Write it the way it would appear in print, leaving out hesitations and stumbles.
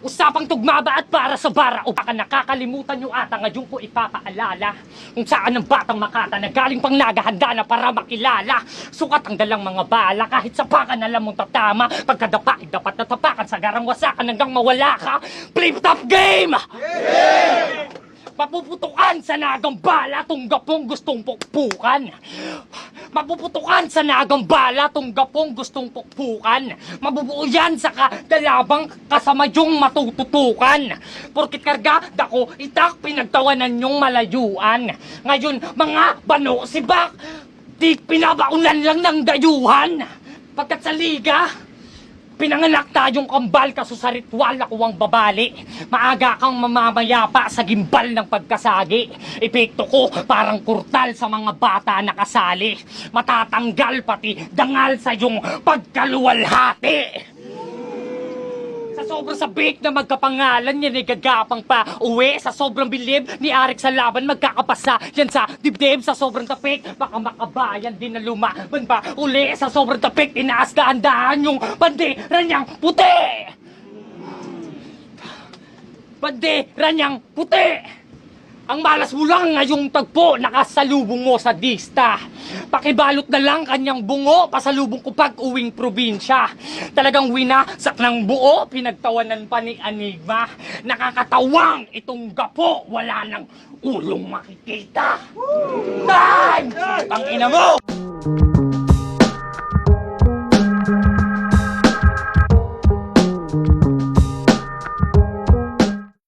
Usapang tugmaba at para sa bara. O baka nakakalimutan nyo ata ngayon ko ipapaalala kung saan ang batang Makata na galing pang naghahanda na para makilala. Sukat ang dalang mga bala kahit sapakan alam mong tatama. Pagkadapain dapat natapakan sa garang wasakan hanggang mawala ka. Flip-top game! Mapuputukan sa nagang bala tong gapong gustong pukpukan. Mapuputukan sa nagang bala tong gapong gustong pukpukan. Mabubuo yan sa kadalabang kasama yung matututukan. Porkit karga, dako, itak, pinagtawanan yung malayuan. Ngayon, mga bano, sibak, di pinabaunan lang ng dayuhan. Pagkat sa liga, pinanganak tayong kambal kaso sa ritual ako ang babali. Maaga kang mamamayapa sa gimbal ng pagkasagi. Epekto ko parang kurtal sa mga bata na kasali. Matatanggal pati dangal sa iyong pagkaluwalhati. Sa sobrang sabik na magkapangalan yan ay gagapang pa uwi. Sa sobrang bilib ni Arik sa laban magkakapasa yan sa dibdib. Sa sobrang tapik baka makabayan din na lumaban pa uli. Sa sobrang tapik tinaas dahan-dahan yung bandera niyang puti. Bandera niyang puti. Ang malas mo lang ngayong tagpo, nakasalubong mo sa dista. Pakibalot na lang kanyang bungo, pasalubong ko pag uwing probinsya. Talagang winasak ng buo, pinagtawanan pa ni Enigma. Nakakatawang itong gapo, wala nang ulong makikita. Time! Ang ina mo!